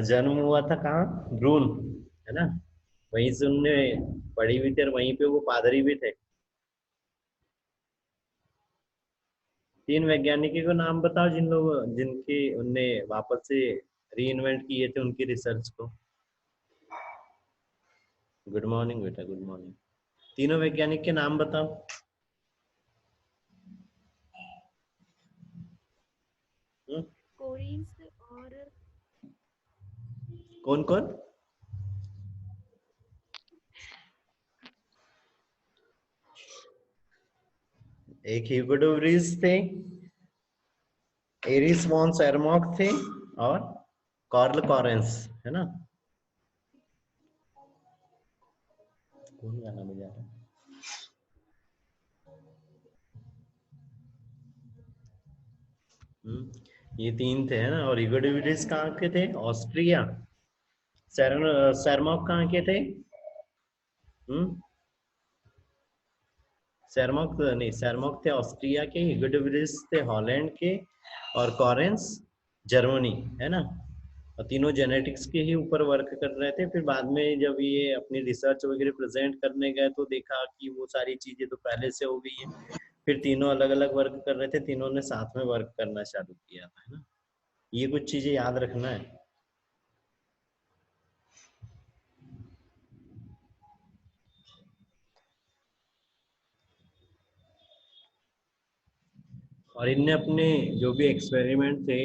जन्म हुआ था कहाँ, भ्रूण, है ना, वहीं से उनने पढ़ी हुई थी और वहीं पे वो पादरी भी थे। 3 वैज्ञानिकों को नाम बताओ जिनकी उनने वापस से री इन्वेंट किए थे उनकी रिसर्च को। गुड मॉर्निंग बेटा, गुड मॉर्निंग। तीनों वैज्ञानिक के नाम बताओ। कोरिन्स और कौन कौन? एक ह्यूगो डे व्रीज थे, एरिस वॉन सेरमॉक थे, और कार्ल कॉरेंस, है ना। कौन गाना बजा रहा है? ये 3 थे, है ना। और ह्यूगो डे व्रीज कहाँ के थे? ऑस्ट्रिया। सेरमॉक कहाँ के थे? सेरमॉक नहीं, सेरमॉक थे ऑस्ट्रिया के, ह्यूगो डे व्रीज थे हॉलैंड के, और कॉरेंस जर्मनी, है ना। और तीनों जेनेटिक्स के ही ऊपर वर्क कर रहे थे। फिर बाद में जब ये अपनी रिसर्च वगैरह प्रेजेंट करने गए तो देखा कि वो सारी चीजें तो पहले से हो गई है। फिर तीनों अलग अलग वर्क कर रहे थे, तीनों ने साथ में वर्क करना चालू किया था, है ना। ये कुछ चीजें याद रखना है। और इनने अपने जो भी एक्सपेरिमेंट थे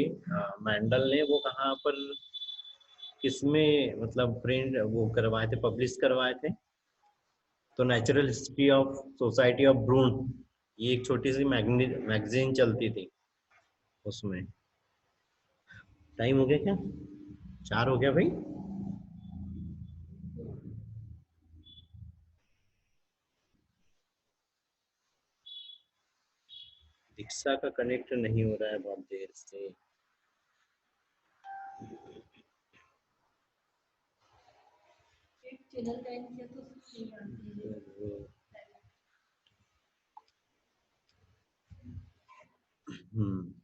मैंडल ने, वो कहाँ पर किसमें मतलब प्रिंट वो करवाए थे, पब्लिश करवाए थे? तो natural history of society of Brunn, ये एक छोटी सी मैगजीन चलती थी उसमें। टाइम हो गया क्या? 4 हो गया भाई। दीक्षा का कनेक्ट नहीं हो रहा है बहुत देर से।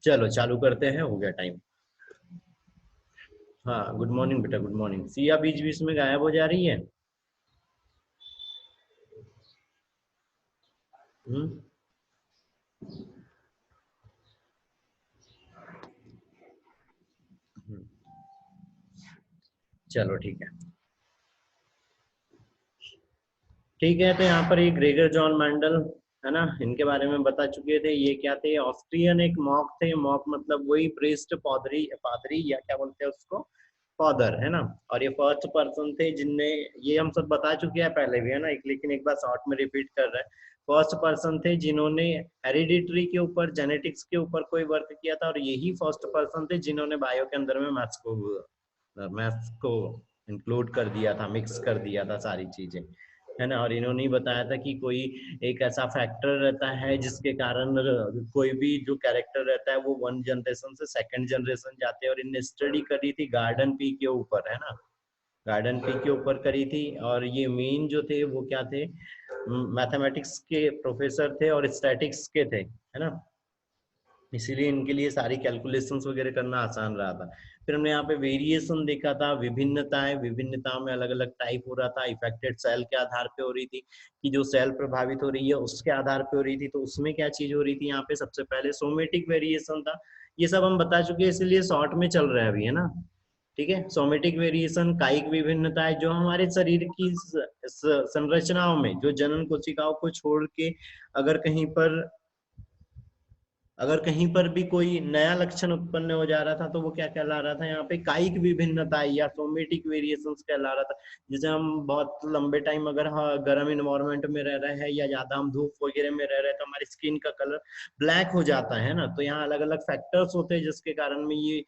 चलो चालू करते हैं, हो गया टाइम। हाँ गुड मॉर्निंग बेटा, गुड मॉर्निंग। सिया बीच बीच में गायब हो जा रही है। हम्म चलो ठीक है। ठीक है, तो यहाँ पर ये ग्रेगर जॉन मैंडल, है ना, इनके बारे में बता चुके थे। ये क्या थे? ऑस्ट्रियन एक मॉक थे। मॉक मतलब वही प्रीस्ट, पादरी, पादरी या क्या बोलते हैं उसको, फादर, है ना। और ये फर्स्ट पर्सन थे जिनने, ये हम सब बता चुके हैं पहले भी, है ना, लेकिन एक बार शॉर्ट में रिपीट कर रहे हैं। फर्स्ट पर्सन थे जिन्होंने हेरिडिटरी के ऊपर, जेनेटिक्स के ऊपर कोई वर्क किया था, और यही फर्स्ट पर्सन थे जिन्होंने बायो के अंदर में मैथ्स को इंक्लूड कर दिया था, मिक्स कर दिया था सारी चीजें, है ना। और इन्होंने बताया था कि कोई एक ऐसा फैक्टर रहता है जिसके कारण कोई भी जो कैरेक्टर रहता है वो 1 जनरेशन से 2nd जनरेशन जाते हैं। और इनने स्टडी करी थी गार्डन पी के ऊपर, है ना, गार्डन पी के ऊपर करी थी। और ये मेन जो थे वो क्या थे, मैथमेटिक्स के प्रोफेसर थे और स्टैटिक्स के थे, है ना। इसीलिए इनके लिए सारी कैलकुलेशंस वगैरह करना आसान रहा था। फिर हमने यहाँ पे वेरिएशन देखा था, विभिन्नताएं, विभिन्नताओं में अलग अलग टाइप हो रहा था। इफेक्टेड सेल के आधार पे हो रही थी, कि जो सेल प्रभावित हो रही है उसके आधार पे हो रही थी। तो उसमें क्या चीज हो रही थी यहाँ पे? सबसे पहले सोमेटिक वेरिएशन था। ये सब हम बता चुके हैं, इसलिए शॉर्ट में चल रहा है अभी, है ना। ठीक है, सोमेटिक वेरिएशन, कायिक विभिन्नता है, जो हमारे शरीर की संरचनाओं में, जो जनन कोशिकाओं को छोड़ के अगर कहीं पर, अगर कहीं पर भी कोई नया लक्षण उत्पन्न हो जा रहा था तो वो क्या कहला रहा था? यहाँ पे कायिक विभिन्नता या सोमेटिक वेरिएशंस कहला रहा था। जैसे हम बहुत लंबे टाइम अगर गर्म इन्वायरमेंट में रह रहे हैं या ज्यादा हम धूप वगैरह में रह रहे हैं तो हमारी स्किन का कलर ब्लैक हो जाता है ना। तो यहाँ अलग अलग फैक्टर्स होते हैं जिसके कारण में ये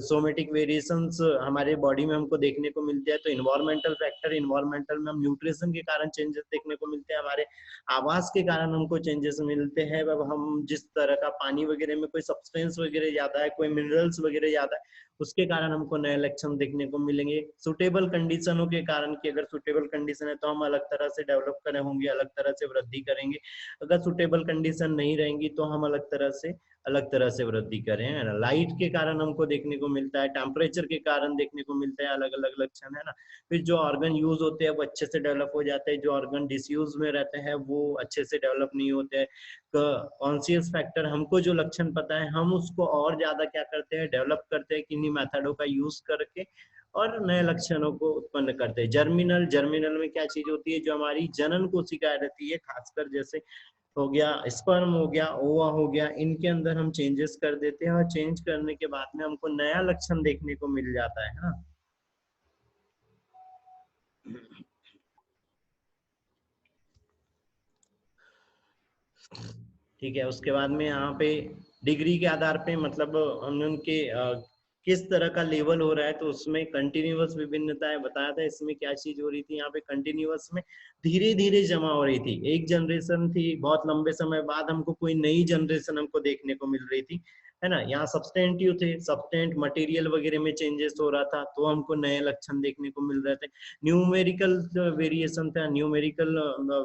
सोमेटिक वेरिएशंस हमारे बॉडी में हमको देखने को मिलते हैं। तो इन्वायरमेंटल फैक्टर, इन्वायरमेंटल में हम न्यूट्रिशन के कारण चेंजेस देखने को मिलते हैं, हमारे आवास के कारण हमको चेंजेस मिलते हैं। अब हम जिस तरह का पानी वगैरह में कोई सब्सटेंस वगैरह ज्यादा है, कोई मिनरल्स वगैरह ज्यादा है, उसके कारण हमको नए लक्षण देखने को मिलेंगे। सुटेबल कंडीशनों के कारण, कि अगर सुटेबल कंडीशन है तो हम अलग तरह से डेवलप करे होंगे, अलग तरह से वृद्धि करेंगे। अगर सुटेबल कंडीशन नहीं रहेंगी तो हम अलग तरह से अलग तरह से वृद्धि करें, है ना। लाइट के कारण हमको देखने को मिलता है, टेम्परेचर के कारण देखने को मिलता है, अलग अलग लक्षण, है ना। फिर जो ऑर्गन यूज होते हैं वो अच्छे से डेवलप हो जाते हैं, जो ऑर्गन डिसयूज में रहते हैं वो अच्छे से डेवलप नहीं होते हैं। कॉन्शियस फैक्टर, हमको जो लक्षण पता है हम उसको और ज्यादा क्या करते हैं, डेवलप करते हैं किन्हीं मेथडों का यूज करके, और नए लक्षणों को उत्पन्न करते हैं। जर्मिनल, जर्मिनल में क्या चीज होती है, जो हमारी जनन कोशिकाएं रहती है, खासकर जैसे हो गया स्पर्म, हो गया ओवा, हो गया, इनके अंदर हम चेंजेस कर देते हैं, और चेंज करने के बाद में हमको नया लक्षण देखने को मिल जाता है ना। ठीक है, उसके बाद में यहाँ पे डिग्री के आधार पे, मतलब हमने उनके किस तरह का लेवल हो रहा है, तो उसमें कंटिन्यूअस विभिन्नता है बताया था। इसमें क्या चीज हो रही थी, यहाँ पे कंटिन्यूअस में धीरे धीरे जमा हो रही थी। एक जनरेशन थी, बहुत लंबे समय बाद हमको कोई नई जनरेशन हमको देखने को मिल रही थी, है ना। यहाँ सब्सटेंटिव थे, सब्सटेंट मटेरियल वगैरह में चेंजेस हो रहा था, तो हमको नए लक्षण देखने को मिल रहे थे। न्यूमेरिकल वेरिएशन था, न्यूमेरिकल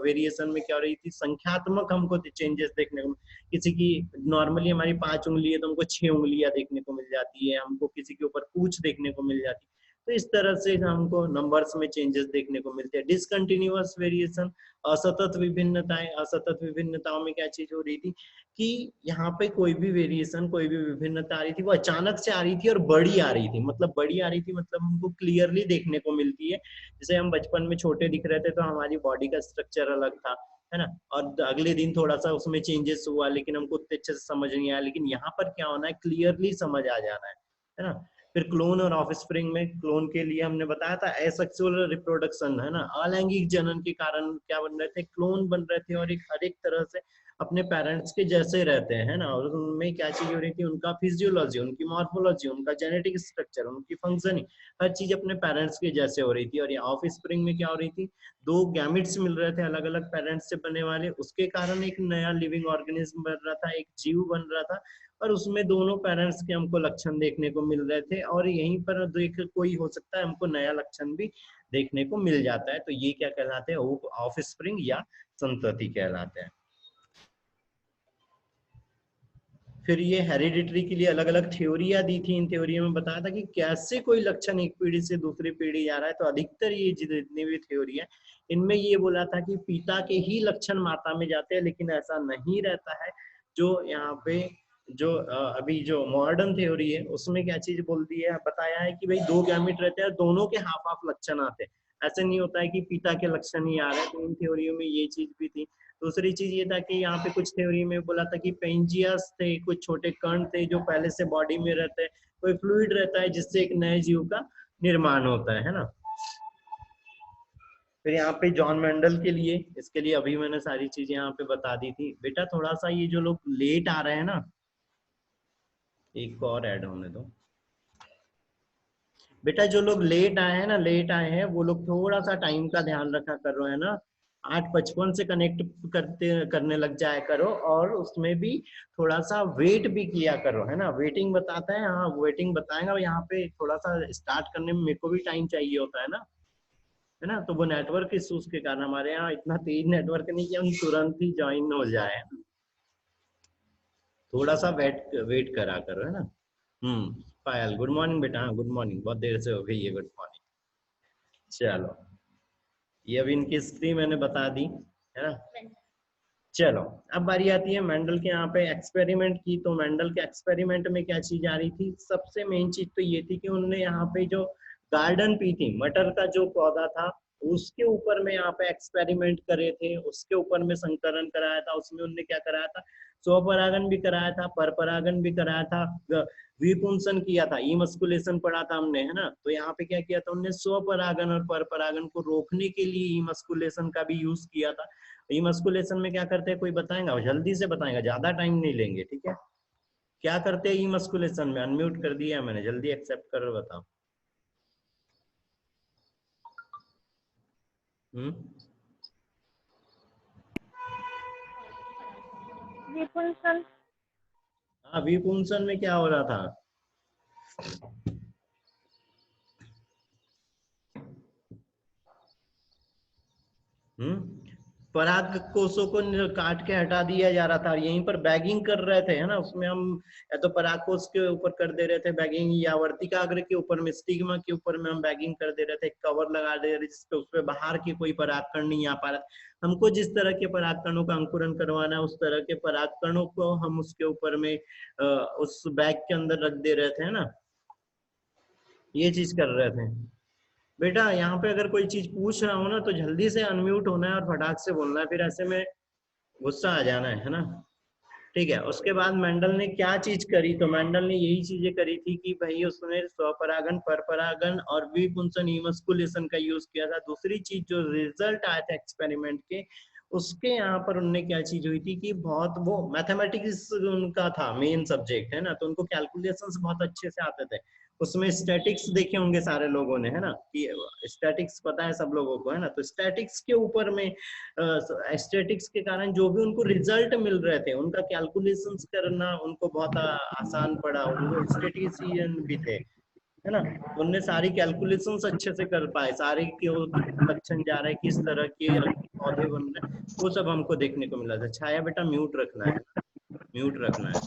वेरिएशन में क्या हो रही थी, संख्यात्मक हमको चेंजेस देखने को, किसी की नॉर्मली हमारी 5 उंगली है तो हमको 6 उंगलियां देखने को मिल जाती है, हमको किसी के ऊपर पूंछ देखने को मिल जाती है। तो इस तरह से हमको नंबर्स में चेंजेस देखने को मिलते हैं। डिसकंटिन्यूअस वेरिएशन, असतत विभिन्नताएं, असतत विभिन्नताओं में क्या चीज हो रही थी कि यहाँ पे कोई भी वेरिएशन, कोई भी विभिन्नता आ रही थी वो अचानक से आ रही थी और बड़ी आ रही थी। मतलब बड़ी आ रही थी मतलब हमको क्लियरली देखने को मिलती है। जैसे हम बचपन में छोटे दिख रहे थे तो हमारी बॉडी का स्ट्रक्चर अलग था, है ना, और अगले दिन थोड़ा सा उसमें चेंजेस हुआ लेकिन हमको उतने अच्छे से समझ नहीं आया। लेकिन यहाँ पर क्या होना है, क्लियरली समझ आ जाना है ना। फिर क्लोन और ऑफस्प्रिंग में, क्लोन के लिए हमने बताया था एसेक्सुअल रिप्रोडक्शन, है ना, अलैंगिक जनन के कारण क्या बन रहे थे, क्लोन बन रहे थे, और एक हर एक तरह से अपने पेरेंट्स के जैसे रहते हैं ना। और उनमें क्या चीज हो रही थी, उनका फिजियोलॉजी, उनकी मॉर्फोलॉजी, उनका जेनेटिक स्ट्रक्चर, उनकी फंक्शनिंग, हर चीज अपने पेरेंट्स के जैसे हो रही थी। और ये ऑफ स्प्रिंग में क्या हो रही थी, दो गैमिट्स मिल रहे थे अलग अलग पेरेंट्स से बने वाले, उसके कारण एक नया लिविंग ऑर्गेनिज्म बन रहा था, एक जीव बन रहा था, और उसमें दोनों पेरेंट्स के हमको लक्षण देखने को मिल रहे थे। और यहीं पर देख कोई हो सकता है हमको नया लक्षण भी देखने को मिल जाता है। तो ये क्या कहलाते हैं, ऑफ स्प्रिंग या संतति कहलाते हैं। फिर ये हेरिडिटरी के लिए अलग अलग थ्योरिया दी थी। इन थ्योरिया में बताया था कि कैसे कोई लक्षण एक पीढ़ी से दूसरी पीढ़ी जा रहा है। तो अधिकतर ये जितनी भी थ्योरी है इनमें ये बोला था कि पिता के ही लक्षण माता में जाते हैं, लेकिन ऐसा नहीं रहता है। जो यहाँ पे जो अभी जो मॉडर्न थ्योरी है उसमें क्या चीज बोल दी है, बताया है कि भाई दो गैमेट रहते हैं, दोनों के हाफ हाफ लक्षण आते हैं। ऐसे नहीं होता है कि पिता के लक्षण ही आ रहे हैं। तो इन थ्योरियों में ये चीज भी थी। दूसरी चीज ये था कि यहाँ पे कुछ थ्योरी में बोला था कि पेंजियस थे, कुछ छोटे कण थे जो पहले से बॉडी में रहते हैं, कोई फ्लूइड रहता है जिससे एक नए जीव का निर्माण होता है ना। फिर यहाँ पे जॉन मेंडल के लिए, इसके लिए अभी मैंने सारी चीजें यहाँ पे बता दी थी। बेटा थोड़ा सा ये जो लोग लेट आ रहे हैं ना, एक को और ऐड होने दो। बेटा जो लोग लेट आए हैं ना, लेट आए हैं वो लोग थोड़ा सा टाइम का ध्यान रखा करो, है ना। 8:55 से कनेक्ट करने लग जाया करो, और उसमें भी थोड़ा सा वेट भी किया करो, है ना। वेटिंग बताता है, हाँ वेटिंग बताएगा। और यहाँ पे थोड़ा सा स्टार्ट करने में मेरे को भी टाइम चाहिए होता है ना। तो वो नेटवर्क इश्यूज के कारण, हमारे यहाँ इतना तेज नेटवर्क नहीं कि हम तुरंत ही ज्वाइन हो जाए, थोड़ा सा वेट वेट करा करो, है ना। पायल गुड मॉर्निंग बेटा। हाँ गुड मॉर्निंग, बहुत देर से हो गई है गुड मॉर्निंग। चलो, ये अभी इनकी हिस्ट्री मैंने बता दी, है ना। चलो, अब बारी आती है मेंडल के। यहाँ पे एक्सपेरिमेंट की, तो मेंडल के एक्सपेरिमेंट में क्या चीज आ रही थी, सबसे मेन चीज तो ये थी कि उन्होंने यहाँ पे जो गार्डन पी थी, मटर का जो पौधा था, उसके ऊपर में यहाँ पे एक्सपेरिमेंट करे थे, उसके ऊपर में संकरण कराया था। उसमें उनने क्या कराया था, स्वपरागन भी कराया था, परपरागन भी कराया था, विपुंसन किया था, इमस्कुलेशन पढ़ा था हमने, है ना। तो यहाँ पे क्या किया था उन्होंने, स्वपरागन और परपरागन को रोकने के लिए इमस्कुलेशन का भी यूज किया था। इमस्कुलेशन में क्या करते हैं, कोई बताएगा, जल्दी से बताएगा, ज्यादा टाइम नहीं लेंगे, ठीक है। क्या करते हैं इमस्कुलेशन में, अनम्यूट कर दिया मैंने, जल्दी एक्सेप्ट करो, बताओ। हम्म, विपुंसन। हाँ विपुंसन में क्या हो रहा था, हम्म, पराग कोषों को काट के हटा दिया जा रहा था और यहीं पर बैगिंग कर रहे थे, है ना। उसमें हम या तो पराग कोष के ऊपर कर दे रहे थे बैगिंग, या वर्तिकाग्र के ऊपर में, स्टिग्मा के ऊपर में हम बैगिंग कर दे रहे थे, कवर लगा दे रहे जिसपे उसपे बाहर की कोई परागकण नहीं आ पा रहा। हमको जिस तरह के परागकणों का अंकुरन करवाना है उस तरह के परागकणों को हम उसके ऊपर में उस बैग के अंदर रख दे रहे थे, है ना। ये चीज कर रहे थे। बेटा यहाँ पे अगर कोई चीज पूछ रहा हो ना तो जल्दी से अनम्यूट होना है और फटाक से बोलना है, फिर ऐसे में गुस्सा आ जाना है ना। ठीक है। उसके बाद मेंडल ने क्या चीज करी, तो मेंडल ने यही चीजें करी थी कि भाई उसने स्वपरागन, परपरागन और विपुंसन इमस्कुलेशन का यूज किया था। दूसरी चीज जो रिजल्ट आया था एक्सपेरिमेंट के, उसके यहाँ पर उनने क्या चीज हुई थी कि बहुत वो मैथमेटिक्स उनका था मेन सब्जेक्ट, है ना, तो उनको कैलकुलेशंस बहुत अच्छे से आते थे। उसमें स्टैटिक्स देखे होंगे सारे लोगों ने, है ना, कि स्टैटिक्स पता है सब लोगों को, है ना। तो स्टैटिक्स के ऊपर में स्टैटिक्स के कारण जो भी उनको रिजल्ट मिल रहे थे उनका कैलकुलेशंस करना उनको बहुत आसान पड़ा। वो स्टैटिस्टिशियन भी थे, है ना। उनने सारी कैलकुलेशंस अच्छे से कर पाए, सारे क्यों लक्षण जा रहे हैं, किस तरह के पौधे बन रहे हैं, वो सब हमको देखने को मिला था। छाया बेटा म्यूट रखना है, म्यूट रखना है।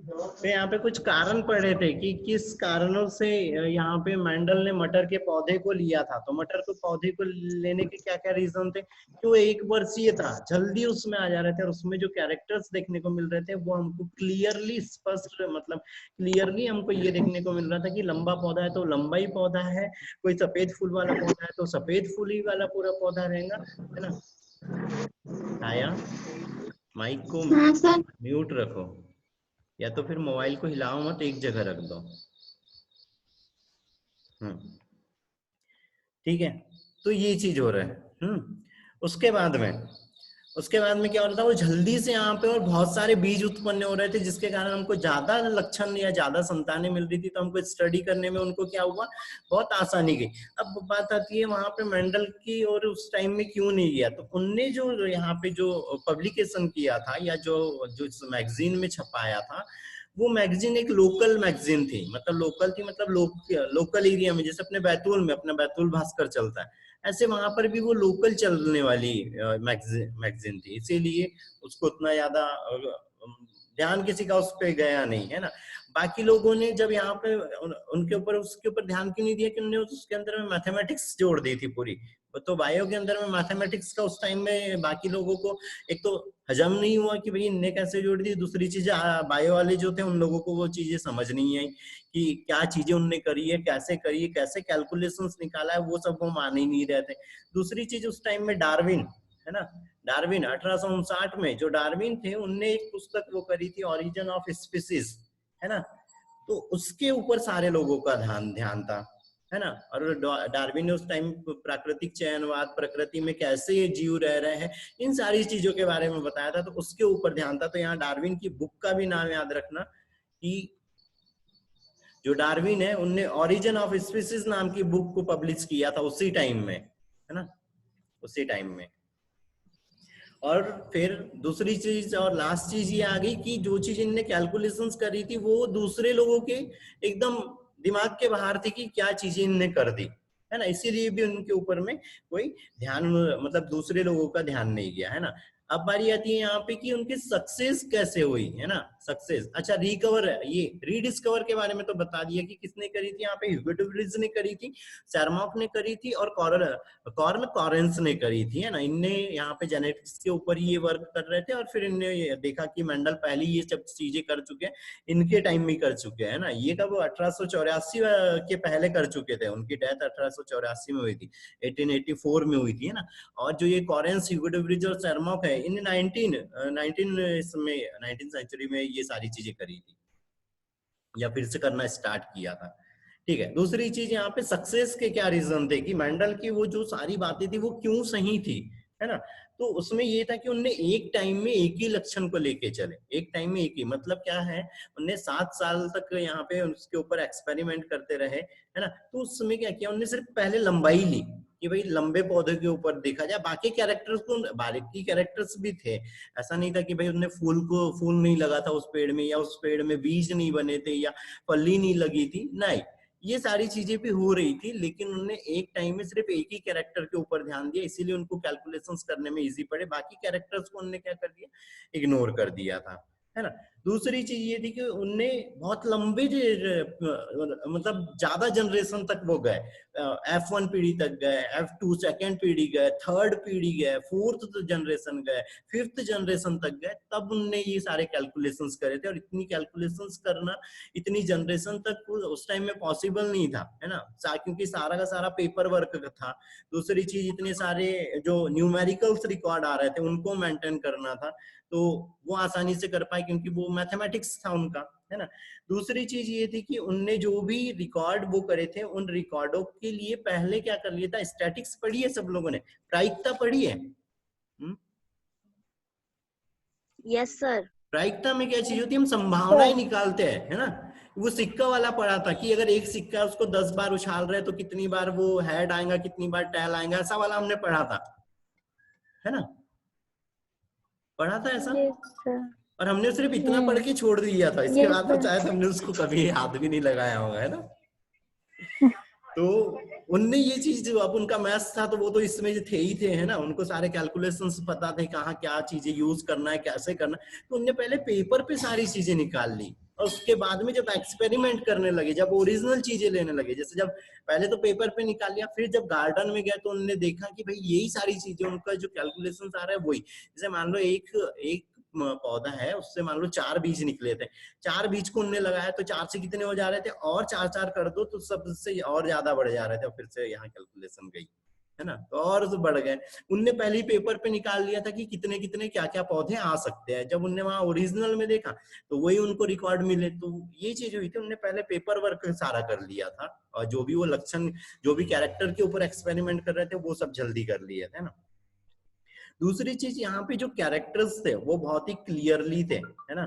तो यहाँ पे कुछ कारण पढ़े थे कि किस कारणों से यहाँ पे मेंडल ने मटर के पौधे को लिया था। तो मटर के पौधे को लेने के क्या क्या रीजन थे कि वो 1 वर्षीय था, जल्दी उसमें आ जा रहे थे और उसमें जो कैरेक्टर्स देखने को मिल रहे थे वो हमको क्लियरली स्पष्ट, मतलब क्लियरली हमको ये देखने को मिल रहा था कि लंबा पौधा है तो लंबा ही पौधा है, कोई सफेद फूल वाला पौधा है तो सफेद फूल ही वाला पूरा पौधा रहेगा, है ना। आया, माइक को म्यूट रखो या तो फिर मोबाइल को हिलाओ मत, एक जगह रख दो। ठीक है। तो ये चीज हो रहा है। उसके बाद में क्या हो रहा था, वो जल्दी से यहाँ पे और बहुत सारे बीज उत्पन्न हो रहे थे जिसके कारण हमको ज्यादा लक्षण या ज्यादा संतानें मिल रही थी, तो हमको स्टडी करने में उनको क्या हुआ, बहुत आसानी गई। अब बात आती है वहां पे मेंडल की, और उस टाइम में क्यों नहीं गया, तो उनने जो यहाँ पे जो पब्लिकेशन किया था या जो जो मैगजीन में छपाया था, वो मैगजीन एक लोकल मैगजीन थी। मतलब लोकल थी मतलब लोकल एरिया में, जैसे अपने बैतूल में अपना बैतूल भास्कर चलता है, ऐसे वहां पर भी वो लोकल चलने वाली मैगजीन थी, इसीलिए उसको उतना ज्यादा ध्यान किसी का उस पर गया नहीं, है ना। बाकी लोगों ने जब यहाँ पे उनके ऊपर उसके ऊपर ध्यान क्यों नहीं दिया कि उन्होंने उसके अंदर में मैथमेटिक्स जोड़ दी थी पूरी। तो बायो के अंदर में मैथमेटिक्स का उस टाइम में बाकी लोगों को एक तो हजम नहीं हुआ कि भाई इनने कैसे जोड़ दी, दूसरी चीज बायो वाले जो थे उन लोगों को वो चीजें समझ नहीं आई कि क्या चीजें उनने करी है, कैसे कैलकुलेशंस निकाला है, वो सब वो मान ही नहीं रहे थे। दूसरी चीज उस टाइम में डार्विन, है ना, डार्विन 1859 में जो डार्विन थे उनने एक पुस्तक वो करी थी, ओरिजिन ऑफ स्पीसीज, है ना। तो उसके ऊपर सारे लोगों का ध्यान ध्यान था, है ना। और डार्विन ने उस टाइम प्राकृतिक चयनवाद, प्रकृति में कैसे ये जीव रह रहे हैं, इन सारी चीजों के बारे में बताया था, तो उसके ऊपर ध्यान था। तो यहाँ डार्विन की बुक का भी नाम याद रखना कि जो डार्विन है उनने ओरिजिन ऑफ स्पीसीज नाम की बुक को पब्लिश किया था उसी टाइम में, है ना, उसी टाइम में। और फिर दूसरी चीज और लास्ट चीज ये आ गई कि जो चीज इनने कैलकुलेशंस करी थी वो दूसरे लोगों के एकदम दिमाग के बाहर थी कि क्या चीजें इनने कर दी, है ना, इसीलिए भी उनके ऊपर में कोई ध्यान, मतलब दूसरे लोगों का ध्यान नहीं गया, है ना। अब बारी आती है यहाँ पे कि उनकी सक्सेस कैसे हुई, है ना, सक्सेस। अच्छा, रिकवर, ये रीडिस्कवर के बारे में तो बता दिया कि किसने करी थी, यहाँ पे ह्यूबर्ट ब्रिज ने करी थी, सेरमॉक ने करी थी और कॉर्ल कॉरेंस ने करी थी, है ना। इनने यहाँ पे जेनेटिक्स के ऊपर ये वर्क कर रहे थे और फिर इनने देखा कि मेंडल पहले ये सब चीजें कर चुके हैं, इनके टाइम में कर चुके हैं, ना। ये कब 1884 के पहले कर चुके थे, उनकी डेथ 1884 में हुई थी, 1884 में हुई थी, है ना। और जो ये कॉरेंस, ह्यूबर्ट ब्रिज और सेरमॉक है, इन 19 सेंचुरी में ये सारी चीजें करी थी या फिर से करना स्टार्ट किया था। ठीक है। दूसरी चीज यहाँ पे सक्सेस के क्या रीजन थे कि मेंडल की वो जो सारी बातें थी वो क्यों सही थी, है ना। तो उसमें ये था कि उनने एक टाइम में एक ही लक्षण को लेके चले, एक टाइम में एक ही, मतलब क्या है, उनने 7 साल तक यहाँ पे उसके ऊपर एक्सपेरिमेंट करते रहे, है ना। तो उस समय क्या किया उनने, सिर्फ पहले लंबाई ली कि भाई लंबे पौधे के ऊपर देखा जाए, बाकी कैरेक्टर्स को, बाकी कैरेक्टर्स भी थे, ऐसा नहीं था कि भाई उनने फूल नहीं लगा था उस पेड़ में, या उस पेड़ में बीज नहीं बने थे, या फली नहीं लगी थी, नहीं, ये सारी चीजें भी हो रही थी, लेकिन उन्होंने एक टाइम में सिर्फ एक ही कैरेक्टर के ऊपर ध्यान दिया, इसीलिए उनको कैलकुलेशंस करने में इजी पड़े, बाकी कैरेक्टर्स को उन्होंने क्या कर दिया, इग्नोर कर दिया था, है ना। दूसरी चीज ये थी कि उनने बहुत लंबे मतलब ज्यादा जनरेशन तक वो गए, F1 पीढ़ी तक गए, F2 सेकेंड पीढ़ी गए, थर्ड पीढ़ी गए, फोर्थ जनरेशन गए, फिफ्थ जनरेशन तक गए, तब उनने ये सारे कैलकुलेशंस करे थे। और इतनी कैलकुलेशंस करना इतनी जनरेशन तक उस टाइम में पॉसिबल नहीं था, है ना, क्योंकि सारा का सारा पेपर वर्क था। दूसरी चीज, इतने सारे जो न्यूमेरिकल्स रिकॉर्ड आ रहे थे उनको मेंटेन करना था, तो वो आसानी से कर पाए क्योंकि वो मैथमेटिक्स था उनका, है ना। दूसरी चीज ये थी कि उनने जो भी रिकॉर्ड वो करे थे, उन रिकॉर्डों के लिए पहले क्या कर लिया था, स्टैटिक्स पढ़ी है सब लोगों ने, प्रायिकता पढ़ी है? Yes sir. प्रायिकता में क्या चीज होती है, हम संभावनाएं निकालते हैं, है ना। वो सिक्का वाला पढ़ा था कि अगर एक सिक्का उसको 10 बार उछाल रहे तो कितनी बार वो हेड आएगा, कितनी बार टेल आएगा, ऐसा वाला हमने पढ़ा था, है ना, पढ़ा था ऐसा। और हमने सिर्फ इतना पढ़ के छोड़ दिया था, इसके बाद तो शायद हमने उसको कभी हाथ भी नहीं लगाया होगा, है ना। तो उनने ये चीज, जो अब उनका मैथ्स था तो वो तो इसमें जो थे ही थे, है ना, उनको सारे कैलकुलेशंस पता थे, कहाँ क्या चीजें यूज करना है, कैसे करना है, तो उनने पहले पेपर पे सारी चीजें निकाल ली, और उसके बाद में जब एक्सपेरिमेंट करने लगे, जब ओरिजिनल चीजें लेने लगे, जैसे जब पहले तो पेपर पे निकाल लिया, फिर जब गार्डन में गए तो उन्होंने देखा कि भाई यही सारी चीजें, उनका जो कैलकुलेशंस आ रहा है वही, जैसे मान लो एक पौधा है, उससे मान लो 4 बीज निकले थे, 4 बीज को उनने लगाया तो 4 से कितने हो जा रहे थे, और 4 कर दो तो सबसे और ज्यादा बढ़ जा रहे थे, और फिर से यहाँ कैलकुलेशन गई, है ना, तो और तो बढ़ गए। उनने पहले ही पेपर पे निकाल लिया था कि कितने कितने क्या क्या पौधे आ सकते हैं, जब उनने वहां ओरिजिनल में देखा तो वही उनको रिकॉर्ड मिले, तो ये चीज हुई थी, उनने पहले पेपर वर्क सारा कर लिया था, और जो भी वो लक्षण, जो भी कैरेक्टर के ऊपर एक्सपेरिमेंट कर रहे थे वो सब जल्दी कर लिए थे ना। दूसरी चीज, यहाँ पे जो कैरेक्टर्स थे वो बहुत ही क्लियरली थे, है ना,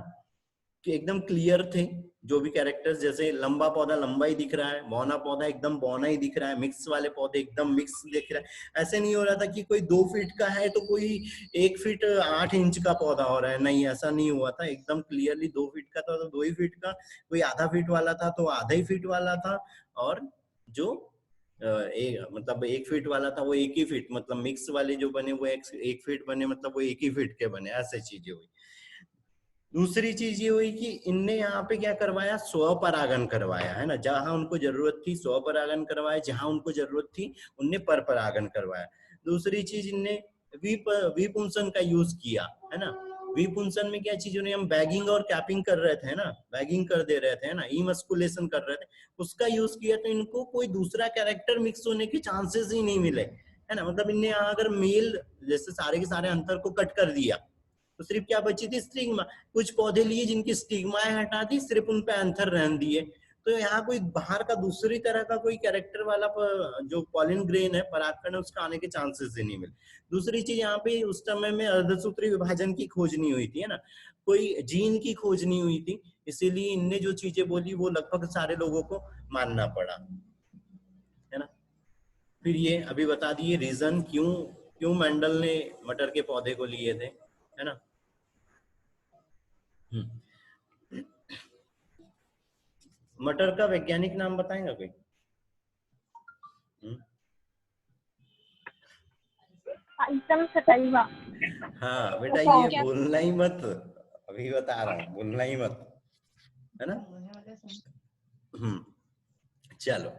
कि एकदम क्लियर थे, जो भी कैरेक्टर्स, जैसे लंबा पौधा लंबा ही दिख रहा है, बौना पौधा एकदम बौना ही दिख रहा है, मिक्स वाले पौधे एकदम मिक्स दिख रहा है, ऐसे नहीं हो रहा था कि कोई 2 फीट का है तो कोई 1 फीट 8 इंच का पौधा हो रहा है, नहीं, ऐसा नहीं हुआ था, एकदम क्लियरली 2 फीट का था तो 2 ही फीट का, कोई आधा फीट वाला था तो आधा ही फीट वाला था, और जो मतलब 1 फीट वाला था वो 1 ही फीट, मतलब मिक्स वाले जो बने वो 1 फीट बने, मतलब वो 1 ही फीट के बने, ऐसे चीजें हुई। दूसरी चीज ये हुई कि इनने यहाँ पे क्या करवाया, स्वपरागन करवाया, है ना, जहां उनको जरूरत थी स्वपरागन करवाया, जहां उनको जरूरत थी उनने परपरागन करवाया। दूसरी चीज, इनने विपुंसन का यूज किया, है ना। विपुंसन में क्या चीज, उन्हें हम बैगिंग और कैपिंग कर रहे थे ना, बैगिंग कर दे रहे थे, है ना, इमस्कुलेशन कर रहे थे, उसका यूज किया, तो इनको कोई दूसरा कैरेक्टर मिक्स होने के चांसेस ही नहीं मिले, है ना, मतलब इनने यहाँ अगर मेल जैसे सारे के सारे अंतर को कट कर दिया तो सिर्फ क्या बची थी, स्टिग्मा, कुछ पौधे लिए जिनकी स्टिग्माएं हटा दी, सिर्फ उन पे एंथर रहने दिए, तो यहाँ कोई बाहर का दूसरी तरह का कोई कैरेक्टर वाला जो पॉलिन ग्रेन है, परागकण है, उसका आने के चांसेस ही नहीं मिले। दूसरी चीज, यहाँ पे उस समय में अर्धसूत्री विभाजन की खोज नहीं हुई थी, है ना, कोई जीन की खोज नहीं हुई थी, इसीलिए इनने जो चीजें बोली वो लगभग सारे लोगों को मानना पड़ा, है ना। फिर ये अभी बता दिए रीजन क्यों क्यों मेंडल ने मटर के पौधे को लिए थे, है ना। मटर का वैज्ञानिक नाम बताएगा कोई? एकदम सतैवा। हाँ बेटा, ये बोलना ही मत, अभी बता रहा हूँ, बोलना ही मत, है ना। चलो,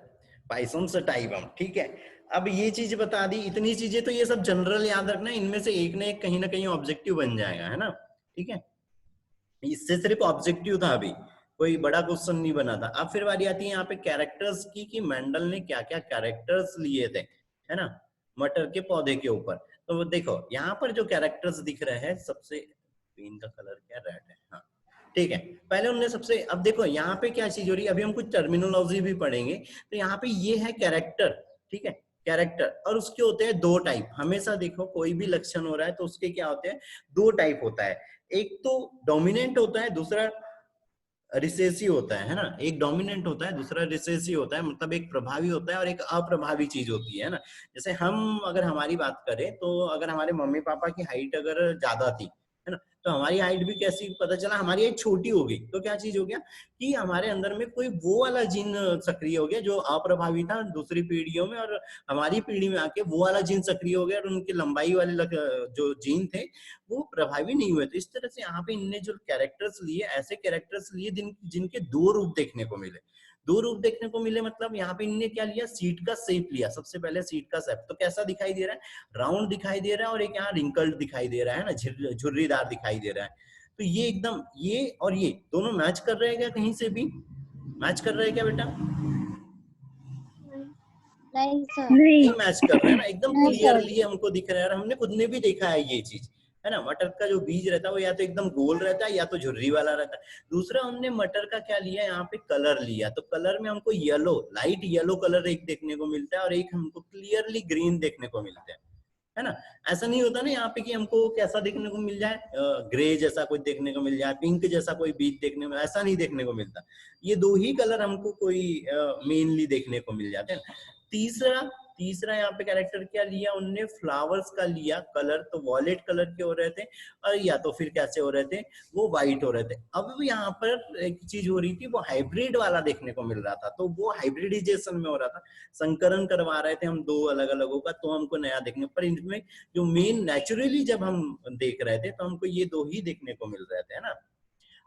पाइसोम सटाइवम, ठीक है। अब ये चीज बता दी, इतनी चीजें तो ये सब जनरल याद रखना, इनमें से एक ना एक कहीं ना कहीं ऑब्जेक्टिव बन जाएगा, है ना, ठीक है। इससे सिर्फ ऑब्जेक्टिव था, अभी कोई बड़ा क्वेश्चन नहीं बना था। अब फिर बारी आती है यहाँ पे कैरेक्टर्स की, कि मेंडल ने क्या क्या कैरेक्टर्स लिए थे, है ना, मटर के पौधे के ऊपर। तो देखो यहाँ पर जो कैरेक्टर्स दिख रहे हैं, सबसे ग्रीन का कलर क्या, रेड है, हाँ ठीक है। पहले उन्होंने सबसे, अब देखो यहाँ पे क्या चीज हो रही है, अभी हम कुछ टर्मिनोलॉजी भी पढ़ेंगे, तो यहाँ पे ये है कैरेक्टर, ठीक है, कैरेक्टर, और उसके होते हैं दो टाइप। हमेशा देखो कोई भी लक्षण हो रहा है तो उसके क्या होते हैं, दो टाइप होता है, एक तो डोमिनेंट होता है, दूसरा रिसेसिव होता है ना। एक डोमिनेंट होता है, दूसरा रिसेसिव होता है, मतलब एक प्रभावी होता है और एक अप्रभावी चीज होती है ना। जैसे हम अगर हमारी बात करें तो अगर हमारे मम्मी पापा की हाइट अगर ज्यादा थी, है ना, तो हमारी हाइट भी कैसी पता चला, हमारी हाइट छोटी हो गई, तो क्या चीज हो गया कि हमारे अंदर में कोई वो वाला जीन सक्रिय हो गया जो अप्रभावी था दूसरी पीढ़ियों में, और हमारी पीढ़ी में आके वो वाला जीन सक्रिय हो गया और उनकी लंबाई वाले जो जीन थे वो प्रभावी नहीं हुए। तो इस तरह से यहाँ पे इनने जो कैरेक्टर्स लिए, ऐसे कैरेक्टर्स लिए जिनके दो रूप देखने को मिले, दो रूप देखने को मिले, मतलब यहाँ पे इनने क्या लिया, सीट का शेप लिया। सबसे पहले सीट का शेप तो कैसा दिखाई दे रहा है, राउंड दिखाई दे रहा है, और एक यहाँ रिंकल्ड दिखाई दे रहा है ना, झुर्रीदार दिखाई दे रहा है। तो ये एकदम, ये और ये दोनों मैच कर रहे हैं क्या, कहीं से भी मैच कर रहे हैं क्या बेटा? नहीं सर। नहीं मैच कर रहे हैं ना, एकदम क्लियरली हमको दिख रहा है, और हमने खुद ने भी देखा है ये चीज, है ना। मटर का जो बीज रहता है वो या तो एकदम गोल रहता है या तो झुर्री वाला रहता है। दूसरा हमने मटर का क्या लिया, यहाँ पे कलर लिया, तो कलर में हमको येलो, लाइट येलो कलर एक देखने को मिलता है और एक हमको क्लियरली ग्रीन देखने को मिलता है ना। ऐसा नहीं होता ना यहाँ पे कि हमको कैसा देखने को मिल जाए, ग्रे जैसा कोई देखने को मिल जाए, पिंक जैसा कोई बीज देखने को, ऐसा नहीं देखने को मिलता। ये दो ही कलर हमको कोई मेनली देखने को मिल जाते हैं। तीसरा तीसरा यहाँ पे कैरेक्टर क्या लिया उनने, फ्लावर्स का लिया कलर, तो वॉयलेट कलर के हो रहे थे, और या तो फिर कैसे हो रहे थे, वो व्हाइट हो रहे थे। अब यहाँ पर एक चीज हो रही थी, वो हाइब्रिड वाला देखने को मिल रहा था, तो वो हाइब्रिडाइजेशन में हो रहा था, संकरण करवा रहे थे हम दो अलग अलगों का, तो हमको नया देखने पर इनमें जो मेन नेचुरली जब हम देख रहे थे तो हमको ये दो ही देखने को मिल रहे थे, है ना।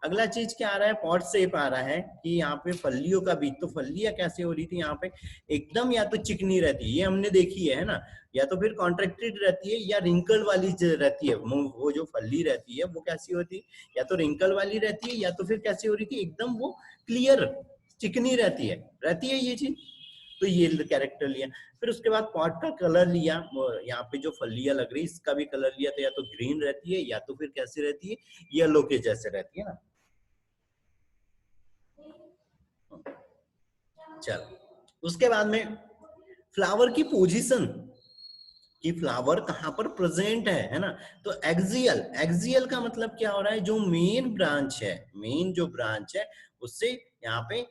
अगला चीज क्या आ रहा है, पॉट शेप आ रहा है कि यहाँ पे फलियों का बीज, तो फलियां कैसे हो रही थी यहाँ पे, एकदम या तो चिकनी रहती है, ये हमने देखी है ना, या तो फिर कॉन्ट्रैक्टेड रहती है, या रिंकल वाली रहती है। वो जो फली रहती है वो कैसी होती है, या तो रिंकल वाली रहती है, या तो फिर कैसी हो रही थी, एकदम वो क्लियर चिकनी रहती है ये चीज। तो ये कैरेक्टर लिया। फिर उसके बाद पॉट का कलर लिया, यहाँ पे जो फलियां लग रही इसका भी कलर लिया, तो या तो ग्रीन रहती है या तो फिर कैसी रहती है, येलो के जैसे रहती है ना। चल उसके बाद में फ्लावर की पोजीशन, कि फ्लावर कहाँ पर प्रेजेंट है ना। तो एक्सियल का मतलब क्या हो रहा है, जो मेन ब्रांच है, मेन जो ब्रांच है उससे यहाँ पे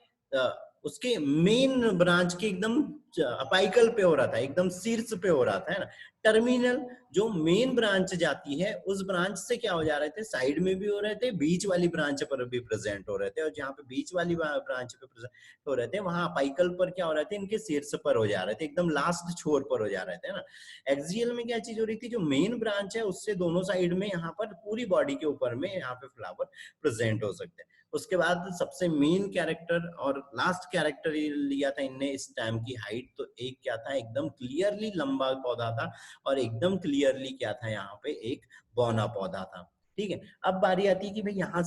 उसके मेन ब्रांच के एकदम अपाइकल पे हो रहा था, एकदम शीर्ष पे हो रहा था, है ना। टर्मिनल, जो मेन ब्रांच जाती है उस ब्रांच से क्या हो जा रहे थे, साइड में भी हो रहे थे, बीच वाली ब्रांच पर भी प्रेजेंट हो रहे थे, और जहाँ पे बीच वाली ब्रांच पे प्रेजेंट हो रहे थे वहां अपाइकल पर क्या हो रहे थे, इनके शीर्ष पर हो जा रहे थे, एकदम लास्ट छोर पर हो जा रहे थे ना। एक्सियल में क्या चीज हो रही थी, जो मेन ब्रांच है उससे दोनों साइड में यहाँ पर पूरी बॉडी के ऊपर में यहाँ पे फ्लावर प्रेजेंट हो सकते हैं। उसके बाद सबसे मेन कैरेक्टर और लास्ट कैरेक्टर लिया था इनने इस टाइम की हाइट, तो एक क्या था, एकदम क्लियरली लंबा पौधा था, और एकदम क्लियरली क्या था, यहाँ पे एक बौना पौधा था। ठीक है, अब बारी आती है कि भाई यहाँ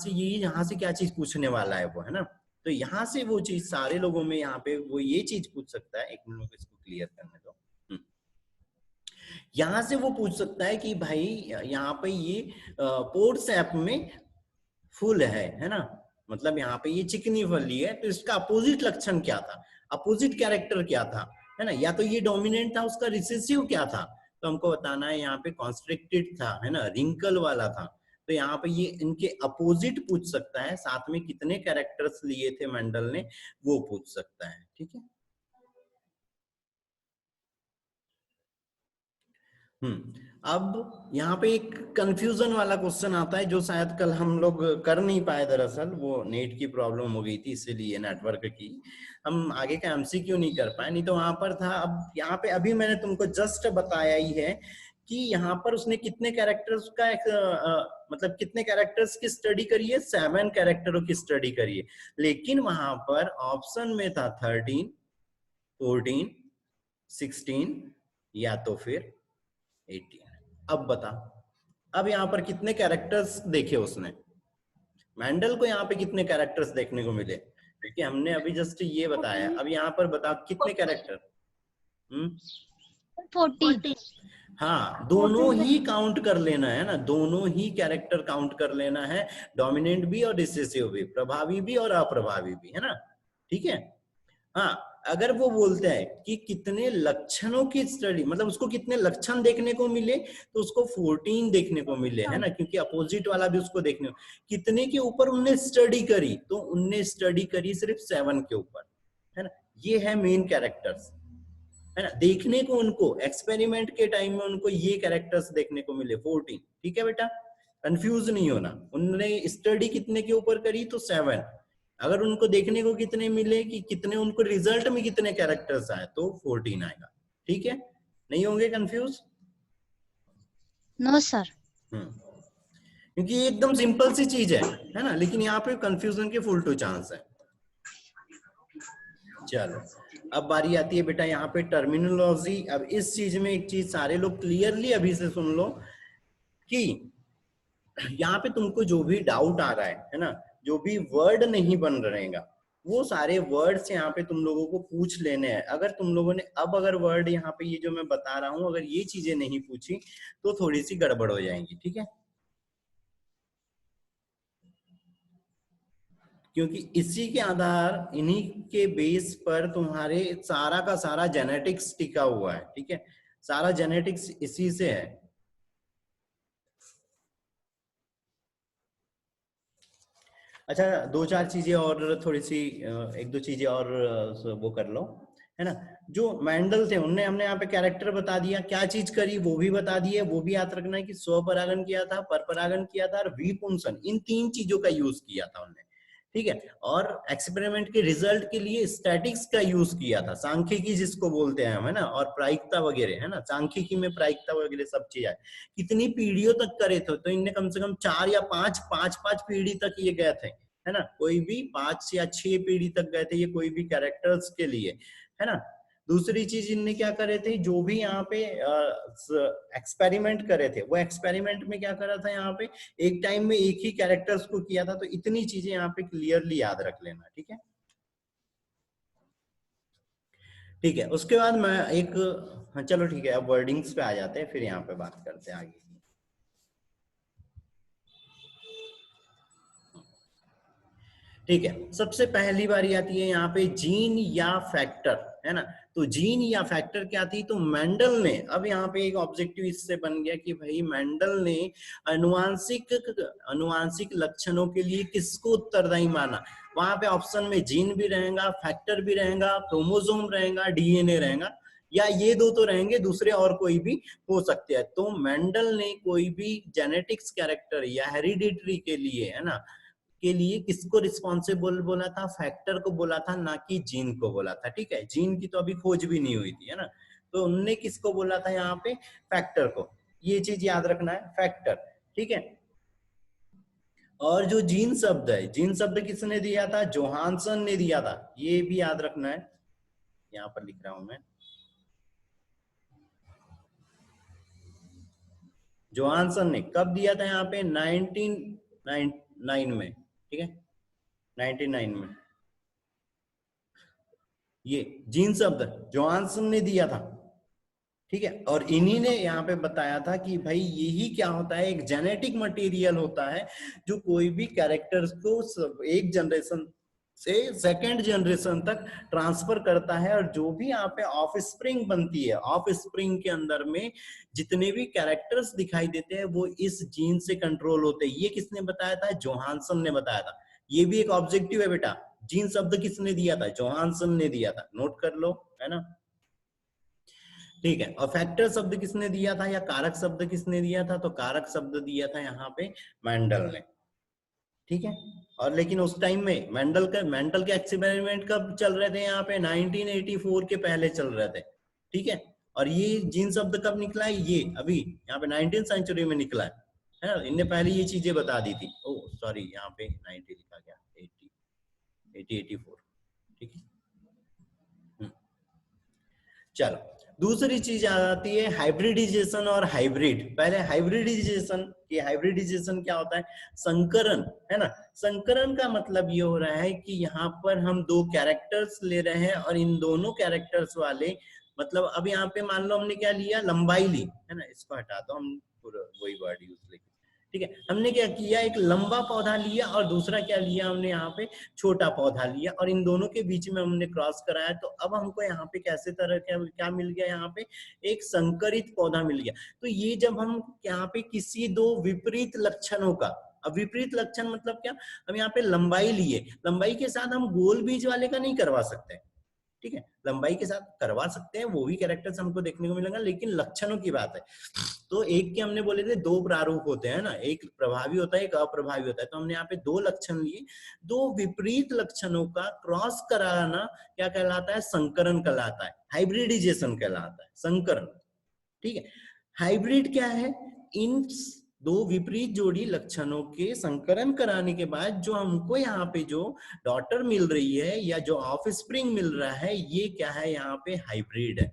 से क्या चीज पूछने वाला है वो, है ना। तो यहाँ से वो चीज सारे लोगों में यहाँ पे वो ये चीज पूछ सकता है, एक मिनट को इसको क्लियर करने दो। यहाँ से वो पूछ सकता है कि भाई यहाँ पे ये पोर्ट सैप में फूल है ना, मतलब यहाँ पे ये चिकनी फली है, तो इसका अपोजिट लक्षण क्या था, अपोजिट कैरेक्टर क्या था, है ना। या तो ये डोमिनेंट था, उसका रिसेसिव क्या था, तो हमको बताना है। यहाँ पे कॉन्स्ट्रिक्टेड था, है ना, रिंकल वाला था, तो यहाँ पे ये इनके अपोजिट पूछ सकता है, साथ में कितने कैरेक्टर्स लिए थे मेंडल ने वो पूछ सकता है। ठीक है। अब यहाँ पे एक कंफ्यूजन वाला क्वेश्चन आता है जो शायद कल हम लोग कर नहीं पाए, दरअसल वो नेट की प्रॉब्लम हो गई थी, इसीलिए नेटवर्क की हम आगे का एमसीक्यू नहीं कर पाए, नहीं तो वहां पर था। अब यहाँ पे अभी मैंने तुमको जस्ट बताया ही है कि यहाँ पर उसने कितने कैरेक्टर्स का मतलब कितने कैरेक्टर्स की स्टडी करी है, 7 कैरेक्टरों की स्टडी करी है, लेकिन वहां पर ऑप्शन में था 13, 14, 16 या तो फिर 18। अब बता, अब यहाँ पर कितने कैरेक्टर्स देखे उसने, मैंडल को यहाँ पे कितने कैरेक्टर्स देखने को मिले, क्योंकि हमने अभी जस्ट ये बताया। अब यहाँ पर बता कितने कैरेक्टर, 40। हाँ दोनों ही काउंट कर लेना है ना, दोनों ही कैरेक्टर काउंट कर लेना है, डोमिनेंट भी और रिसेसिव भी, प्रभावी भी और अप्रभावी भी, है ना। ठीक है। हाँ अगर वो बोलता है कि कितने लक्षणों की स्टडी, मतलब उसको कितने लक्षण देखने को मिले, तो उसको 14 देखने को मिले, है ना, क्योंकि अपोजिट वाला भी उसको देखने को। कितने के ऊपर उनने स्टडी करी, तो उनने स्टडी करी सिर्फ 7 के ऊपर, है ना। ये है मेन कैरेक्टर्स, है ना। देखने को उनको एक्सपेरिमेंट के टाइम में उनको ये कैरेक्टर्स देखने को मिले 14, ठीक है बेटा, कंफ्यूज नहीं होना। उन्होंने स्टडी कितने के ऊपर करी, तो 7। अगर उनको देखने को कितने मिले कि कितने उनको रिजल्ट में कितने कैरेक्टर्स आए, तो 14 आएगा, ठीक है। नहीं होंगे कंफ्यूज? No sir. क्योंकि ये एकदम सिंपल सी चीज है ना, लेकिन यहाँ पे कंफ्यूजन के फुल टू चांस है। चलो अब बारी आती है बेटा यहाँ पे टर्मिनोलॉजी। अब इस चीज में एक चीज सारे लोग क्लियरली अभी से सुन लो कि यहाँ पे तुमको जो भी डाउट आ रहा है ना, जो भी वर्ड नहीं बन रहेगा, वो सारे वर्ड्स यहाँ पे तुम लोगों को पूछ लेने हैं। अगर तुम लोगों ने अब अगर वर्ड यहाँ पे ये जो मैं बता रहा हूँ, अगर ये चीजें नहीं पूछी तो थोड़ी सी गड़बड़ हो जाएंगी, ठीक है। क्योंकि इसी के आधार, इन्हीं के बेस पर तुम्हारे सारा का सारा जेनेटिक्स टिका हुआ है, ठीक है। सारा जेनेटिक्स इसी से है। अच्छा, दो चार चीजें और, थोड़ी सी एक दो चीजें और वो कर लो, है ना। जो मेंडल थे उनने हमने यहाँ पे कैरेक्टर बता दिया, क्या चीज करी वो भी बता दिए। वो भी याद रखना है कि स्वपरागन किया था, परपरागन किया था और विपुंसन, इन 3 चीजों का यूज किया था उन्होंने, ठीक है। और एक्सपेरिमेंट के रिजल्ट के लिए स्टैटिक्स का यूज किया था, सांख्यिकी जिसको बोलते हैं हम, है ना, और प्रायिकता वगैरह, है ना। सांख्यिकी में प्रायिकता वगैरह सब चीज है। कितनी पीढ़ियों तक करे थे, तो इनने कम से कम 4 या 5 पीढ़ी तक ये गए थे, है ना। कोई भी 5 या 6 पीढ़ी तक गए थे ये कोई भी कैरेक्टर्स के लिए, है ना। दूसरी चीज इनने क्या करे थे, जो भी यहाँ पे एक्सपेरिमेंट करे थे, वो एक्सपेरिमेंट में क्या करा था, यहाँ पे एक टाइम में एक ही कैरेक्टर्स को किया था। तो इतनी चीजें यहाँ पे क्लियरली याद रख लेना, ठीक है। ठीक है, उसके बाद मैं एक, हाँ चलो ठीक है, अब वर्डिंग्स पे आ जाते हैं, फिर यहाँ पे बात करते हैं आगे। ठीक है, सबसे पहली बारी आती है यहाँ पे जीन या फैक्टर, है ना। तो जीन या फैक्टर क्या थी, तो मेंडल ने, अब यहाँ पे एक ऑब्जेक्टिव इससे बन गया कि भाई मेंडल ने अनुवांशिक लक्षणों के लिए किसको उत्तरदायी माना। वहां पे ऑप्शन में जीन भी रहेगा, फैक्टर भी रहेगा, क्रोमोसोम रहेगा, डीएनए रहेगा, या ये दो तो रहेंगे, दूसरे और कोई भी हो सकते हैं। तो मेंडल ने कोई भी जेनेटिक्स कैरेक्टर या हेरिडिटरी के लिए, है ना, के लिए किसको रिस्पॉन्सिबल बोला था, फैक्टर को बोला था, ना कि जीन को बोला था, ठीक है। जीन की तो अभी खोज भी नहीं हुई थी, है ना। तो उनने किसको बोला था यहाँ पे, फैक्टर को। ये चीज याद रखना है, फैक्टर, ठीक है। और जो जीन शब्द है, जीन शब्द किसने दिया था, जोहानसन ने दिया था, ये भी याद रखना है। यहाँ पर लिख रहा हूं मैं, जोहानसन ने कब दिया था, यहाँ पे 1999 में, ठीक है, 99 में। ये जीन शब्द जोहानसन ने दिया था, ठीक है। और इन्हीं ने यहाँ पे बताया था कि भाई यही क्या होता है, एक जेनेटिक मटेरियल होता है जो कोई भी कैरेक्टर्स को एक जनरेशन से सेकेंड जनरेशन तक ट्रांसफर करता है। और जो भी यहाँ पे ऑफ स्प्रिंग बनती है, ऑफ स्प्रिंग के अंदर में जितने भी कैरेक्टर्स दिखाई देते हैं वो इस जीन से कंट्रोल होते हैं। ये किसने बताया था, जोहानसन ने बताया था। ये भी एक ऑब्जेक्टिव है बेटा। जीन शब्द किसने दिया था, जोहानसन ने दिया था, नोट कर लो, है ना। ठीक है, और फैक्टर शब्द किसने दिया था, या कारक शब्द किसने दिया था, तो कारक शब्द दिया था यहाँ पे मेंडल ने, ठीक है। और लेकिन उस टाइम में मेंडल के एक्सपेरिमेंट कब चल रहे थे, यहाँ पे 1984 के पहले चल रहे थे, ठीक है। और ये जीन शब्द कब निकला है, ये अभी यहाँ पे 19th सेंचुरी में निकला है ना। इनने पहले ये चीजें बता दी थी। ओ सॉरी, यहाँ पे 90 लिखा गया, 84, ठीक है। चलो, दूसरी चीज आ जाती है हाइब्रिडाइजेशन और हाइब्रिड। पहले हाइब्रिडाइजेशन, ये हाइब्रिडाइजेशन क्या होता है, संकरण, है ना। संकरण का मतलब ये हो रहा है कि यहाँ पर हम दो कैरेक्टर्स ले रहे हैं और इन दोनों कैरेक्टर्स वाले, मतलब अब यहाँ पे मान लो हमने क्या लिया, लंबाई ली, है ना। इसको हटा दो, हम पूरा वही वर्ड यूज लेंगे, ठीक है। हमने क्या किया, एक लंबा पौधा लिया और दूसरा क्या लिया हमने यहाँ पे छोटा पौधा लिया, और इन दोनों के बीच में हमने क्रॉस कराया। तो अब हमको यहाँ पे कैसे तरह क्या मिल गया, यहाँ पे एक संकरित पौधा मिल गया। तो ये जब हम यहाँ पे किसी दो विपरीत लक्षणों का, अब विपरीत लक्षण मतलब क्या, हम यहाँ पे लंबाई लिए, लंबाई के साथ हम गोल बीज वाले का नहीं करवा सकते, ठीक है, लंबाई के साथ करवा सकते हैं, वो भी कैरेक्टर्स हमको देखने को मिलेगा, लेकिन लक्षणों की बात है। तो एक के हमने बोले थे दो प्रारूप होते हैं ना, एक प्रभावी होता है एक अप्रभावी होता है। तो हमने यहाँ पे दो लक्षण लिए, दो विपरीत लक्षणों का क्रॉस कराना क्या कहलाता है, संकरण कहलाता है, हाइब्रिडाइजेशन कहलाता है, संकरण। ठीक है, हाइब्रिड क्या है, इन दो विपरीत जोड़ी लक्षणों के संकरण कराने के बाद जो हमको यहाँ पे जो डॉटर मिल रही है या जो ऑफ स्प्रिंग मिल रहा है, ये क्या है, यहाँ पे हाइब्रिड है।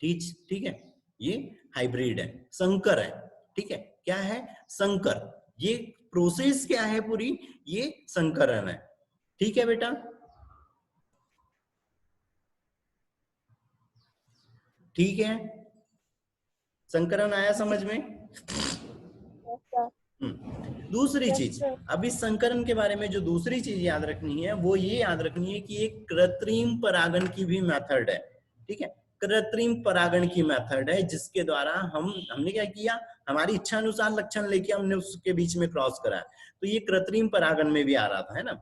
ठीक है, ये हाइब्रिड है, संकर है। ठीक है, क्या है, संकर। ये प्रोसेस क्या है पूरी, ये संकरण है। ठीक है बेटा, ठीक है, संकरण आया समझ में। दूसरी चीज, अब इस संकरण के बारे में जो दूसरी चीज याद रखनी है वो ये याद रखनी है कि एक कृत्रिम परागण की भी मेथड है। ठीक है, कृत्रिम परागण की मेथड है, जिसके द्वारा हमने क्या किया, हमारी इच्छा अनुसार लक्षण लेके हमने उसके बीच में क्रॉस कराया। तो ये कृत्रिम परागण में भी आ रहा था, है ना।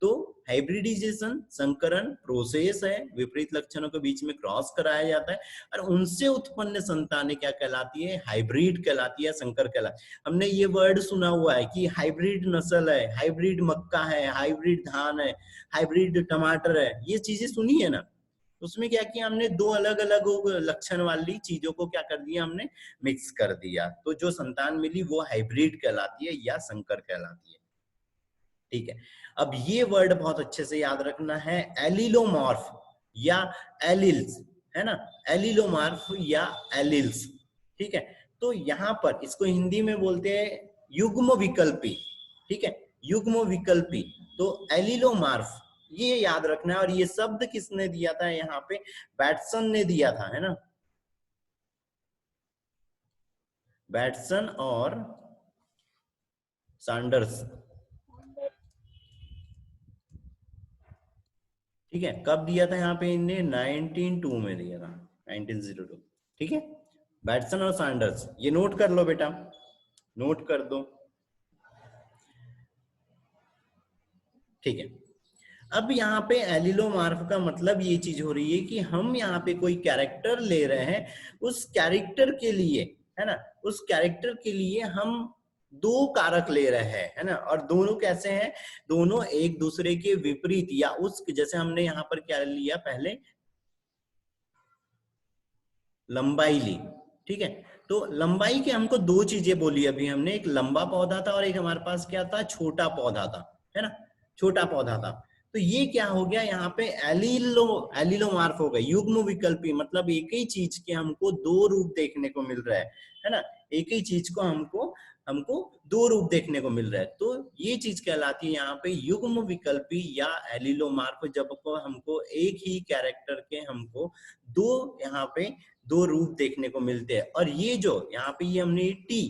तो हाइब्रिडाइजेशन संकरण प्रोसेस है, विपरीत लक्षणों के बीच में क्रॉस कराया जाता है, और उनसे उत्पन्न संतानें क्या कहलाती है, हाइब्रिड कहलाती है, संकर कहलाती है। हमने ये वर्ड सुना हुआ है कि हाइब्रिड नस्ल है, हाइब्रिड मक्का है, हाइब्रिड धान है, हाइब्रिड टमाटर है, ये चीजें सुनी है ना। उसमें क्या किया हमने, दो अलग अलग लक्षण वाली चीजों को क्या कर दिया, हमने मिक्स कर दिया। तो जो संतान मिली वो हाइब्रिड कहलाती है या संकर कहलाती है। ठीक है, अब ये वर्ड बहुत अच्छे से याद रखना है, एलिलोमॉर्फ या एलिल्स, है ना, एलिलोमॉर्फ या एलिल्स। ठीक है, तो यहां पर इसको हिंदी में बोलते हैं युग्म विकल्पी। ठीक है, युग्म विकल्पी, तो एलिलोमॉर्फ ये याद रखना है। और ये शब्द किसने दिया था यहाँ पे, बैटसन ने दिया था, है ना, बैटसन और सैंडर्स। ठीक है, कब दिया था यहाँ पे इनने, 1902 में दिया था, 1902। ठीक है, बैटसन और सैंडर्स, ये नोट कर लो बेटा, नोट कर दो। ठीक है, अब यहाँ पे एलिलोमॉर्फ का मतलब ये चीज हो रही है कि हम यहाँ पे कोई कैरेक्टर ले रहे हैं, उस कैरेक्टर के लिए, है ना, उस कैरेक्टर के लिए हम दो कारक ले रहे हैं, है ना, और दोनों कैसे हैं, दोनों एक दूसरे के विपरीत, या उस जैसे हमने यहाँ पर क्या लिया, पहले लंबाई ली। ठीक है, तो लंबाई के हमको दो चीजें बोली अभी हमने, एक लंबा पौधा था और एक हमारे पास क्या था, छोटा पौधा था, है ना, छोटा पौधा था। तो ये क्या हो गया, यहाँ पे एलिलोमॉर्फ हो गए, युग्म विकल्पी, मतलब एक ही चीज के हमको दो रूप देखने को मिल रहा है ना, एक ही चीज को हमको हमको दो रूप देखने को मिल रहा है। तो ये चीज कहलाती है यहाँ पे युग्म विकल्पी या एलिलोमॉर्फ, जब को हमको एक ही कैरेक्टर के हमको दो यहाँ पे दो रूप देखने को मिलते हैं। और ये जो यहाँ पे ये हमने टी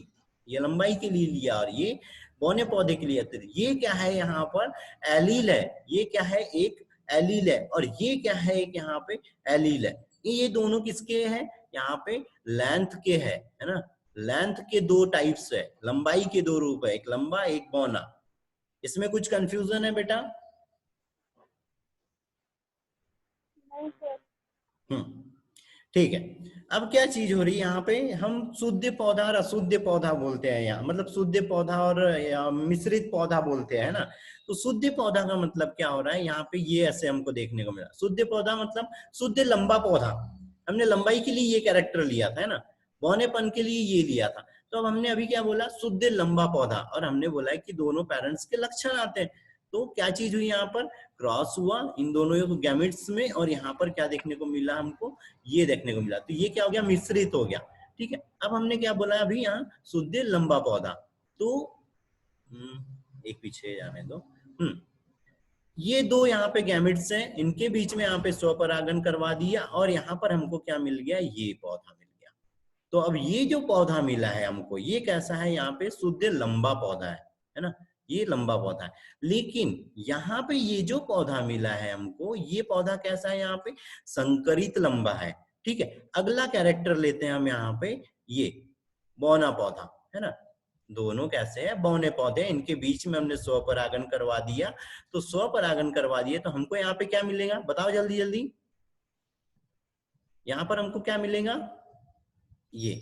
ये लंबाई के लिए लिया और ये बौने पौधे के लिए, ये क्या है यहाँ पर, एलील है, ये क्या है, एक एलील है, और ये क्या है, एक यहाँ पे एलील है। ये दोनों किसके हैं, यहाँ पे लेंथ के है ना, लेंथ के दो टाइप्स है, लंबाई के दो रूप है, एक लंबा एक बौना। इसमें कुछ कंफ्यूजन है बेटा? ठीक है, अब क्या चीज हो रही है यहाँ पे, हम शुद्ध पौधा और अशुद्ध पौधा बोलते हैं यहाँ, मतलब शुद्ध पौधा और मिश्रित पौधा बोलते हैं ना। तो शुद्ध पौधा का मतलब क्या हो रहा है यहाँ पे, ये ऐसे हमको देखने को मिला, शुद्ध पौधा मतलब शुद्ध लंबा पौधा, हमने लंबाई के लिए ये कैरेक्टर लिया था, है ना, बौनेपन के लिए ये लिया था। तो अब हमने अभी क्या बोला, शुद्ध लंबा पौधा, और हमने बोला है कि दोनों पेरेंट्स के लक्षण आते हैं। तो क्या चीज हुई यहाँ पर, क्रॉस हुआ इन दोनों गैमेट्स में, और यहाँ पर क्या देखने को मिला हमको, ये देखने को मिला। तो ये क्या हो गया, मिश्रित हो गया। ठीक है, अब हमने क्या बोला अभी यहाँ, शुद्ध लंबा पौधा। तो एक पीछे जाने दो। ये दो यहाँ पे गैमेट्स हैं, इनके बीच में यहाँ पे स्वपरागण करवा दिया, और यहाँ पर हमको क्या मिल गया, ये पौधा मिल गया। तो अब ये जो पौधा मिला है हमको, ये कैसा है, यहाँ पे शुद्ध लंबा पौधा है ना, ये लंबा पौधा है। लेकिन यहाँ पे ये जो पौधा मिला है हमको, ये पौधा कैसा है, यहाँ पे संकरित लंबा है। ठीक है, अगला कैरेक्टर लेते हैं हम यहाँ पे, ये बौना पौधा है ना। दोनों कैसे है, बौने पौधे, इनके बीच में हमने स्वपरागन करवा दिया। तो स्वपरागन करवा दिए तो हमको यहाँ पे क्या मिलेगा, बताओ जल्दी जल्दी। यहाँ पर हमको क्या मिलेगा, ये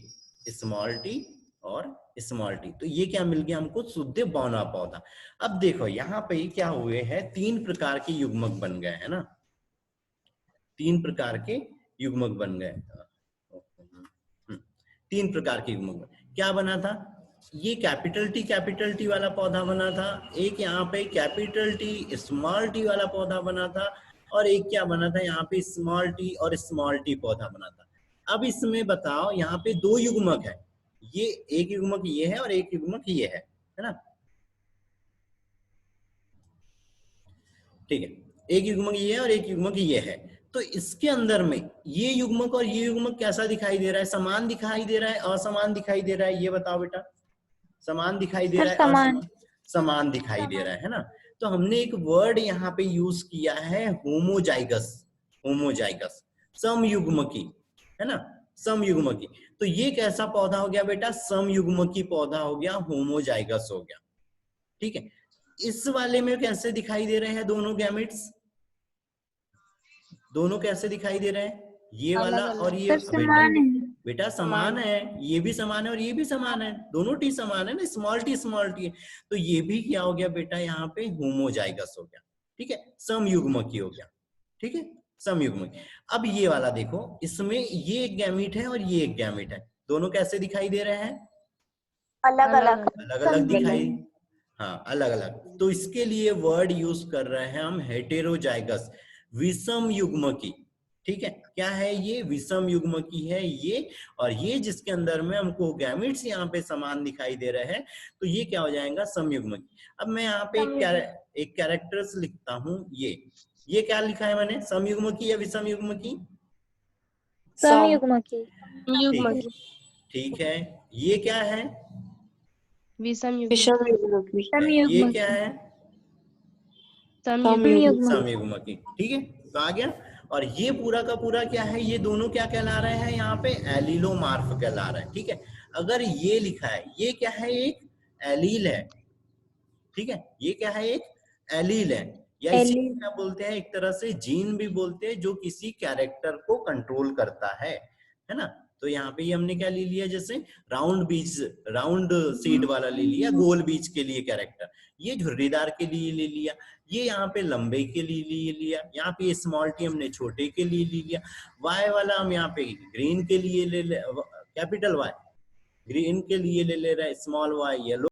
स्मॉल टी और स्मॉल टी। तो ये क्या मिल गया हमको, शुद्ध बौना पौधा। अब देखो यहाँ पे क्या हुए हैं, 3 प्रकार के युग्मक बन गए है ना, 3 प्रकार के युग्मक बन गए। 3 प्रकार के युग्मक क्या बना था, ये कैपिटल टी वाला पौधा बना था, एक यहाँ पे कैपिटल टी स्मॉल टी वाला पौधा बना था, और एक क्या बना था, यहाँ पे स्मॉल टी और स्मॉल टी पौधा बना था। अब इसमें बताओ, यहाँ पे 2 युग्मक है, ये एक युग्मक ये है और एक युग्मक ये है ना। ठीक है, एक युग्मक ये है और एक युग्मक ये है। तो इसके अंदर में ये युग्मक और ये युग्मक कैसा दिखाई दे रहा है, समान दिखाई दे रहा है, असमान दिखाई दे रहा है, ये बताओ बेटा। समान दिखाई दे रहा है, समान समान दिखाई दे रहा है ना। तो हमने एक वर्ड यहाँ पे यूज किया है, होमोजाइगस, होमोजाइगस, समयुग्मकी है ना, समयुग्मकी। तो ये कैसा पौधा हो गया बेटा, समयुग्मकी पौधा हो गया, होमोजाइगस हो गया। ठीक है, इस वाले में कैसे दिखाई दे रहे हैं दोनों गैमेट्स, दोनों कैसे दिखाई दे रहे हैं, ये वाला और ये, समान है। बेटा समान है, ये भी समान है और ये भी समान है, दोनों टी समान है ना, स्मॉल टी है। तो ये भी क्या हो गया बेटा, यहाँ पे होमोजाइगस हो गया। ठीक है, समयुग्मकी हो गया। ठीक है, समयुग्मकी। अब ये वाला देखो, इसमें ये एक गैमीट है और ये एक गैमीट है, दोनों कैसे दिखाई दे रहे हैं, अलग अलग अलग अलग दिखाई, हाँ अलग अलग। तो इसके लिए वर्ड यूज कर रहे हैं हम हेटेरोजाइगस, विषम युग्मकी। ठीक है, क्या है ये, विषम युग्मकी है ये, और ये जिसके अंदर में हमको गैमेट्स यहाँ पे समान दिखाई दे रहे हैं, तो ये क्या हो जाएगा, समयुग्मकी। अब मैं यहाँ पे एक कैरेक्टर्स लिखता हूँ, ये क्या लिखा है मैंने, समयुग्मकी या विषम युग्मकी, समयुग्मकी। ठीक है, ये क्या है, विषम ये क्या है, समयुग्मकी। ठीक है, तो आ गया। और ये पूरा का पूरा क्या है, ये दोनों क्या कहला रहे हैं, यहाँ पे एलिलोमार्फ कहला रहे हैं। ठीक है, अगर ये लिखा है, ये क्या है, एक एलील है। ठीक है, ये क्या है, एक एलील है, या इसी को क्या बोलते हैं, एक तरह से जीन भी बोलते हैं, जो किसी कैरेक्टर को कंट्रोल करता है ना। तो यहाँ पे ये हमने क्या ले लिया, जैसे राउंड बीच, राउंड सीड वाला ले लिया, गोल बीच के लिए कैरेक्टर, ये झुर्रीदार के लिए ले लिया, ये यहाँ पे लंबे के लिए ले लिया, यहाँ पे स्मॉल टी हमने छोटे के लिए ले लिया, वाई वाला हम यहाँ पे ग्रीन के लिए ले कैपिटल वाई ग्रीन के लिए ले रहे हैं, स्मॉल वाई येलो